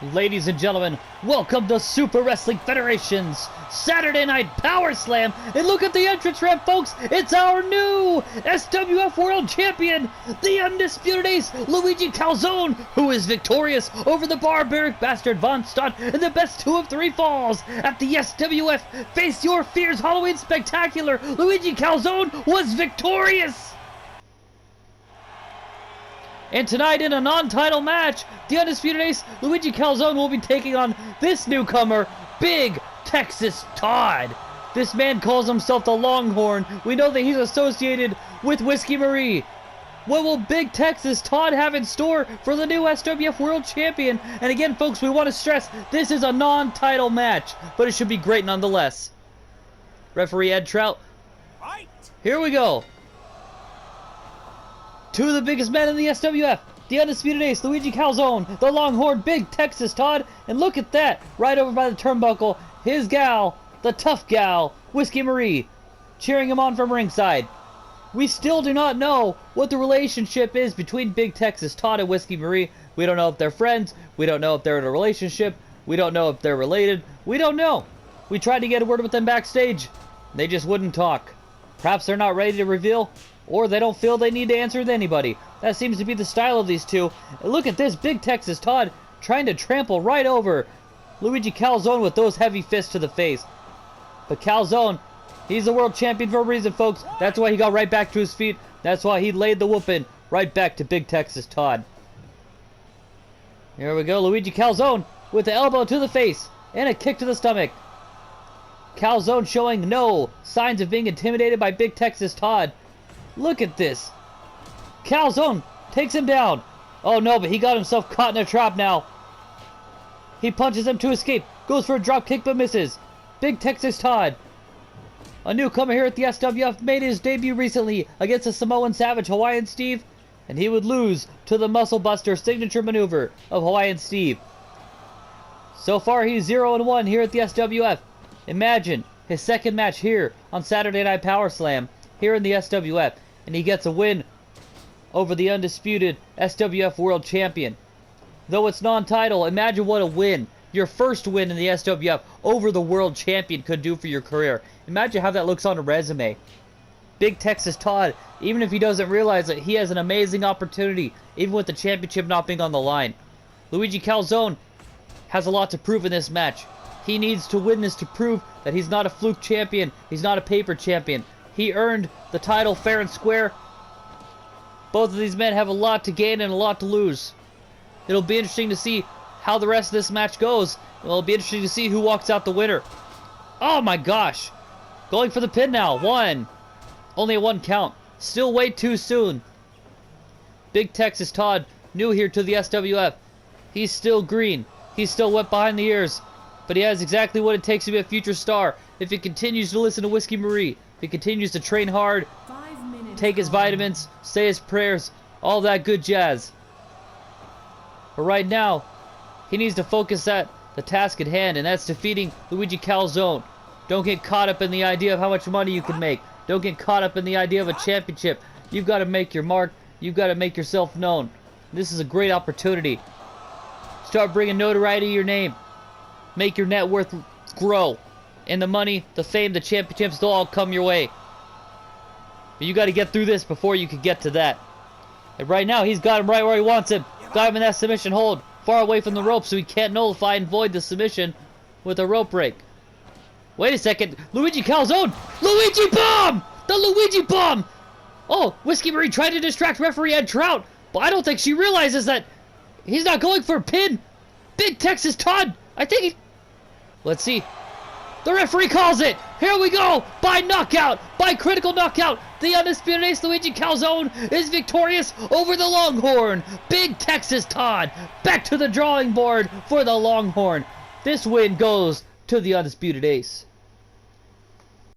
Ladies and gentlemen, welcome to Super Wrestling Federation's Saturday Night Powerslam. And look at the entrance ramp, folks. It's our new SWF World Champion, the Undisputed Ace, Luigi Calzone, who is victorious over the barbaric bastard Von Stott in the best 2 of 3 falls at the SWF Face Your Fears Halloween Spectacular. Luigi Calzone was victorious. And tonight in a non-title match, the Undisputed Ace, Luigi Calzone, will be taking on this newcomer, Big Texas Todd. This man calls himself the Longhorn. We know that he's associated with Whiskey Marie. What will Big Texas Todd have in store for the new SWF World Champion? And again, folks, we want to stress, this is a non-title match, but it should be great nonetheless. Referee Ed Trout. Right. Here we go. 2 of the biggest men in the SWF, the Undisputed Ace, Luigi Calzone, the Longhorn, Big Texas Todd, and look at that, right over by the turnbuckle, his gal, the tough gal, Whiskey Marie, cheering him on from ringside. We still do not know what the relationship is between Big Texas Todd and Whiskey Marie. We don't know if they're friends, we don't know if they're in a relationship, we don't know if they're related, we don't know. We tried to get a word with them backstage, they just wouldn't talk. Perhaps they're not ready to reveal, or they don't feel they need to answer with anybody. That seems to be the style of these two. And look at this, Big Texas Todd trying to trample right over Luigi Calzone with those heavy fists to the face. But Calzone, he's the world champion for a reason, folks. That's why he got right back to his feet. That's why he laid the whooping right back to Big Texas Todd. Here we go, Luigi Calzone with the elbow to the face and a kick to the stomach. Calzone showing no signs of being intimidated by Big Texas Todd. Look at this. Calzone takes him down. Oh no, but he got himself caught in a trap now. He punches him to escape. Goes for a drop kick but misses. Big Texas Todd, a newcomer here at the SWF, made his debut recently against the Samoan Savage Hawaiian Steve. And he would lose to the Muscle Buster signature maneuver of Hawaiian Steve. So far he's 0-1 here at the SWF. Imagine his second match here on Saturday Night Powerslam here in the SWF. And he gets a win over the undisputed SWF World Champion. Though it's non-title, imagine what a win. Your first win in the SWF over the World Champion could do for your career. Imagine how that looks on a resume. Big Texas Todd, even if he doesn't realize it, he has an amazing opportunity, even with the championship not being on the line. Luigi Calzone has a lot to prove in this match. He needs to win this to prove that he's not a fluke champion, he's not a paper champion. He earned the title fair and square. Both of these men have a lot to gain and a lot to lose. It'll be interesting to see how the rest of this match goes. It'll be interesting to see who walks out the winner. Oh my gosh. Going for the pin now. 1. Only a 1 count. Still way too soon. Big Texas Todd, new here to the SWF. He's still green. He's still wet behind the ears. But he has exactly what it takes to be a future star if he continues to listen to Whiskey Marie. If he continues to train hard, take his vitamins, say his prayers, all that good jazz. But right now, he needs to focus at the task at hand, and that's defeating Luigi Calzone. Don't get caught up in the idea of how much money you can make. Don't get caught up in the idea of a championship. You've got to make your mark. You've got to make yourself known. This is a great opportunity. Start bringing notoriety to your name. Make your net worth grow. And the money, the fame, the championships, they'll all come your way. But you got to get through this before you can get to that. And right now, he's got him right where he wants him. Got him in that submission hold, far away from the rope, so he can't nullify and void the submission with a rope break. Wait a second. Luigi Calzone! Luigi Bomb! The Luigi Bomb! Oh, Whiskey Marie tried to distract referee Ed Trout, but I don't think she realizes that he's not going for a pin. Big Texas Todd, I think he... Let's see. The referee calls it! Here we go! By knockout! By critical knockout! The Undisputed Ace Luigi Calzone is victorious over the Longhorn! Big Texas Todd! Back to the drawing board for the Longhorn! This win goes to the Undisputed Ace.